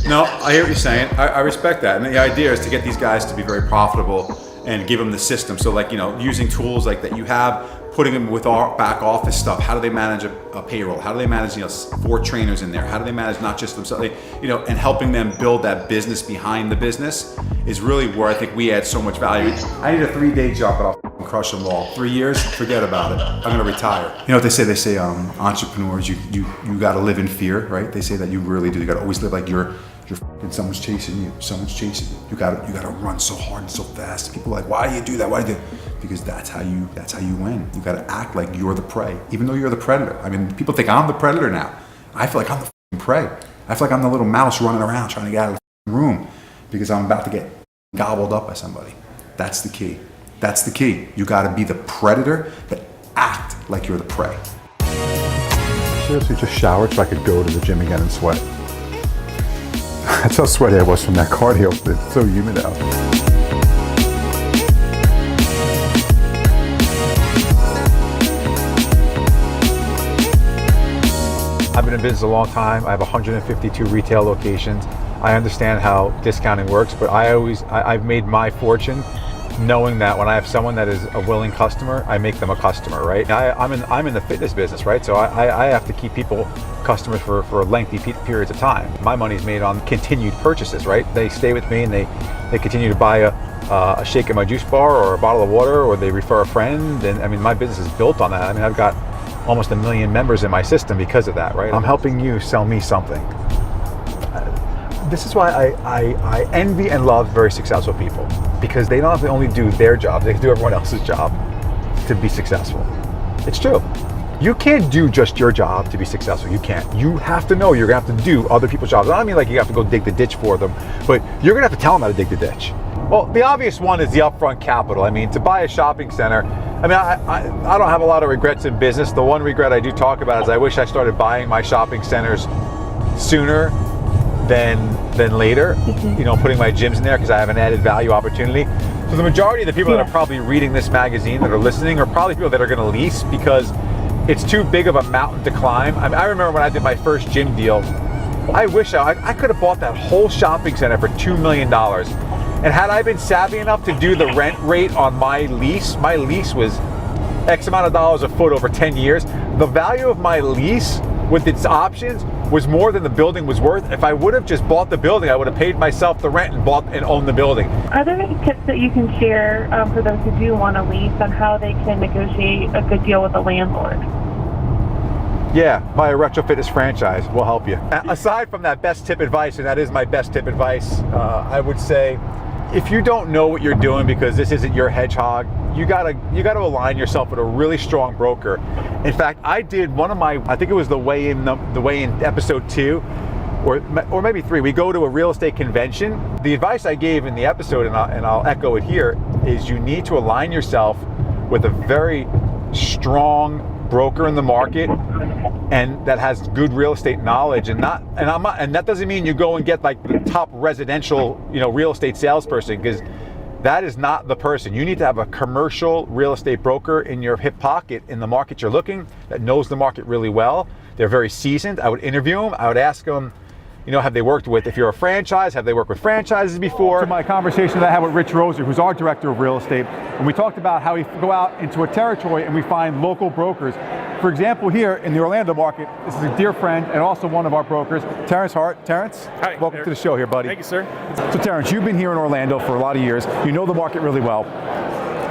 No, I hear what you're saying. I respect that. And the idea is to get these guys to be very profitable and give them the system. So like, using tools like that you have, putting them with our back office stuff. How do they manage a payroll? How do they manage 4 trainers in there? How do they manage not just themselves, and helping them build that business behind the business is really where I think we add so much value. I need a 3-day job, but I'll crush them all. 3 years, forget about it. I'm gonna retire. You know what they say? They say entrepreneurs, you gotta live in fear, right? They say that you really do. You gotta always live like you're someone's chasing you. Someone's chasing you. You gotta run so hard and so fast. People are like, why do you do that? Why do you do that? Because that's how you win. You gotta act like you're the prey, even though you're the predator. I mean, people think I'm the predator now. I feel like I'm the prey. I feel like I'm the little mouse running around trying to get out of the room because I'm about to get gobbled up by somebody. That's the key. That's the key. You gotta be the predator, but act like you're the prey. Seriously, just showered so I could go to the gym again and sweat. That's how sweaty I was from that cardio. It's so humid out. I've been in business a long time. I have 152 retail locations. I understand how discounting works, but I've made my fortune knowing that when I have someone that is a willing customer, I make them a customer, right? I'm in the fitness business, right? So I have to keep people customers for lengthy periods of time. My money's made on continued purchases, right? They stay with me and they continue to buy a shake in my juice bar or a bottle of water, or they refer a friend. And I mean, my business is built on that. I mean, I've got almost 1 million members in my system because of that, right? I'm helping you sell me something. This is why I envy and love very successful people, because they don't have to only do their job, they can do everyone else's job to be successful. It's true. You can't do just your job to be successful. You can't. You have to know you're gonna have to do other people's jobs. I don't mean like you have to go dig the ditch for them, but you're gonna have to tell them how to dig the ditch. Well, the obvious one is the upfront capital. I mean, to buy a shopping center, I mean, I don't have a lot of regrets in business. The one regret I do talk about is I wish I started buying my shopping centers sooner than later, putting my gyms in there, because I have an added value opportunity. So the majority of the people that are probably reading this magazine, that are listening, are probably people that are gonna lease because it's too big of a mountain to climb. I mean, I remember when I did my first gym deal, I wish I could have bought that whole shopping center for $2 million. And had I been savvy enough to do the rent rate on my lease was X amount of dollars a foot over 10 years. The value of my lease with its options was more than the building was worth. If I would have just bought the building, I would have paid myself the rent and owned the building. Are there any tips that you can share for those who do want to lease on how they can negotiate a good deal with the landlord? Yeah, buy a retro fitness franchise. We'll help you. Aside from that best tip advice, and that is my best tip advice, I would say, if you don't know what you're doing because this isn't your hedgehog, you gotta align yourself with a really strong broker. In fact, I did one of my, I think it was the way in episode 2, or maybe 3. We go to a real estate convention. The advice I gave in the episode, and I'll echo it here, is you need to align yourself with a very strong broker in the market, and that has good real estate knowledge, and that doesn't mean you go and get like the top residential, real estate salesperson, because that is not the person. You need to have a commercial real estate broker in your hip pocket in the market you're looking, that knows the market really well. They're very seasoned. I would interview them. I would ask them, have they worked with, if you're a franchise, have they worked with franchises before? To my conversation that I had with Rich Roser, who's our director of real estate, and we talked about how we go out into a territory and we find local brokers. For example, here in the Orlando market, this is a dear friend and also one of our brokers, Terrence Hart. Terrence, hi, welcome to the show here, buddy. Thank you, sir. So Terrence, you've been here in Orlando for a lot of years. You know the market really well.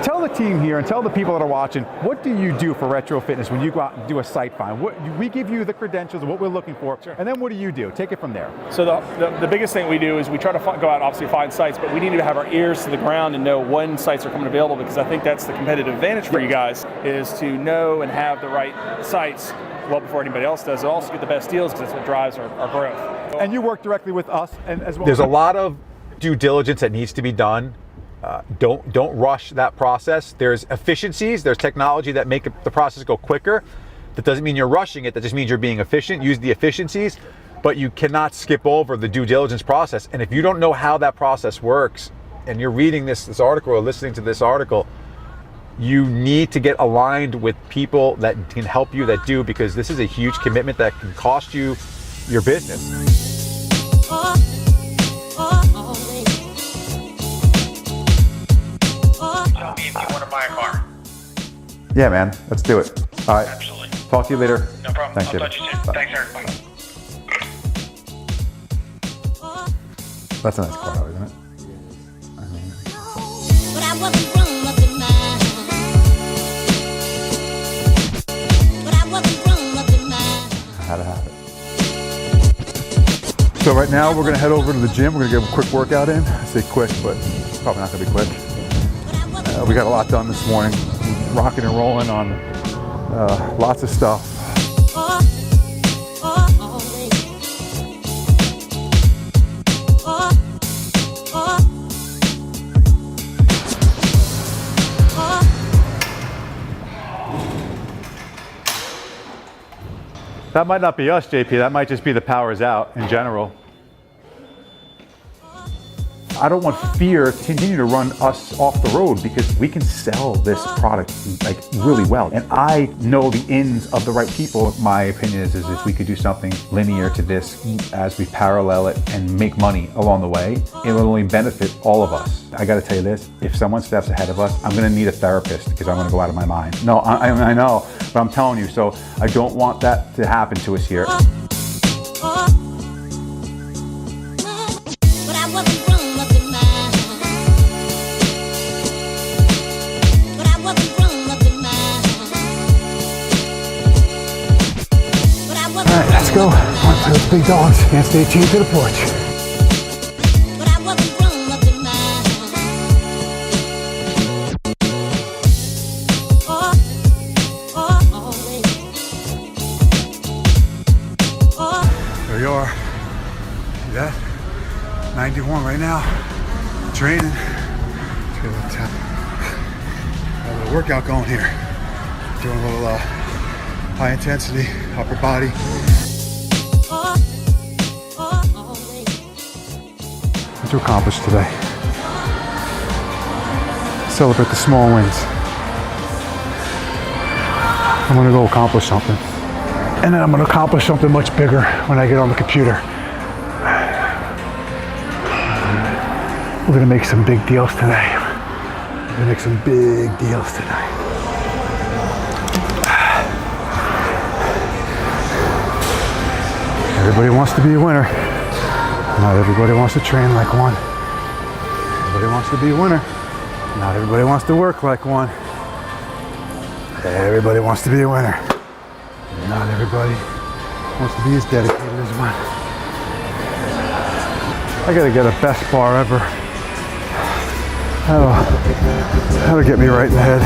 Tell the team here and tell the people that are watching, what do you do for Retro Fitness when you go out and do a site find? We give you the credentials of what we're looking for, sure. And then what do you do? Take it from there. So the biggest thing we do is we try to go out and obviously find sites, but we need to have our ears to the ground and know when sites are coming available, because I think that's the competitive advantage for you guys, is to know and have the right sites well before anybody else does, and also get the best deals, because that's what drives our growth. And you work directly with us and as well. There's a lot of due diligence that needs to be done. Don't rush that process. There's efficiencies, there's technology that make the process go quicker. That doesn't mean you're rushing it, that just means you're being efficient. Use the efficiencies, but you cannot skip over the due diligence process. And if you don't know how that process works, and you're reading this article or listening to this article, you need to get aligned with people that can help you, that do, because this is a huge commitment that can cost you your business. Yeah, man. Let's do it. All right. Absolutely. Talk to you later. No problem. Thanks, I'll David. talk to you soon. Bye. Thanks, Eric. Bye. That's a nice car, isn't it? But I wasn't grown up in mine. But I wasn't grown up in mine. How to have it. So right now we're gonna head over to the gym. We're gonna get a quick workout in. I say quick, but it's probably not gonna be quick. We got a lot done this morning. Rocking and rolling on lots of stuff. That might not be us, JP. That might just be the powers out in general. I don't want fear to continue to run us off the road because we can sell this product like really well. And I know the ins of the right people. My opinion is if we could do something linear to this as we parallel it and make money along the way, it will only benefit all of us. I gotta tell you this, if someone steps ahead of us, I'm gonna need a therapist because I'm gonna go out of my mind. No, I know, but I'm telling you, so I don't want that to happen to us here. Let's go. Want to play with the big dogs and stay tuned to the porch. But I wasn't grown up in mine. There you are. See that? 91 right now. Training. Let's get a little workout going here. Doing a little high intensity, upper body. What to accomplish today? Celebrate the small wins. I'm gonna go accomplish something. And then I'm gonna accomplish something much bigger when I get on the computer. We're gonna make some big deals today. We're gonna make some big deals tonight. Everybody wants to be a winner. Not everybody wants to train like one. Everybody wants to be a winner. Not everybody wants to work like one. Everybody wants to be a winner. Not everybody wants to be as dedicated as one. I gotta get a best bar ever. That'll get me right in the head.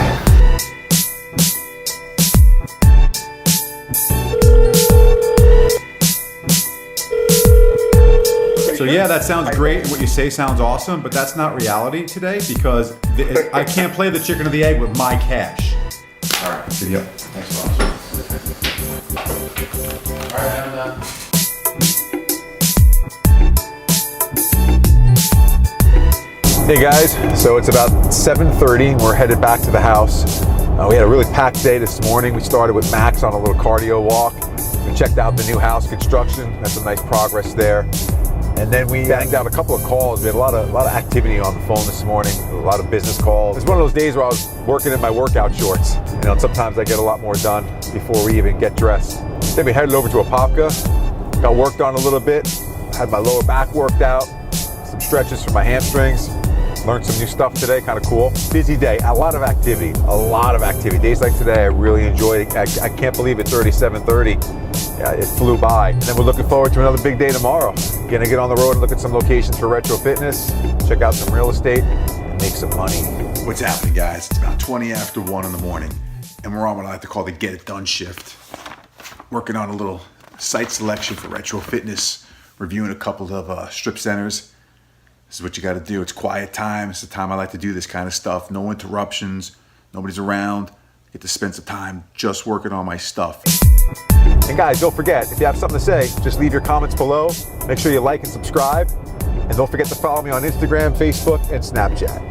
So yeah, that sounds great. What you say sounds awesome, but that's not reality today because I can't play the chicken or the egg with my cash. All right, video. Thanks, boss. All right, I'm done. Hey guys, so it's about 7:30. We're headed back to the house. We had a really packed day this morning. We started with Max on a little cardio walk. We checked out the new house construction. Had some nice progress there. And then we banged out a couple of calls. We had a lot of activity on the phone this morning, a lot of business calls. It's one of those days where I was working in my workout shorts. You know, and sometimes I get a lot more done before we even get dressed. Then we headed over to Apopka, got worked on a little bit, had my lower back worked out, some stretches for my hamstrings, learned some new stuff today, kind of cool. Busy day, a lot of activity. Days like today, I really enjoyed it. I can't believe it's already 7:30. It flew by. And then we're looking forward to another big day tomorrow. Gonna get on the road and look at some locations for retro fitness, check out some real estate, and make some money. What's happening, guys? It's about 20 after 1 in the morning, and we're on what I like to call the get it done shift. Working on a little site selection for retro fitness, reviewing a couple of strip centers. This is what you got to do. It's quiet time. It's the time I like to do this kind of stuff. No interruptions. Nobody's around. Get to spend some time just working on my stuff. And guys, don't forget, if you have something to say, just leave your comments below. Make sure you like and subscribe. And don't forget to follow me on Instagram, Facebook, and Snapchat.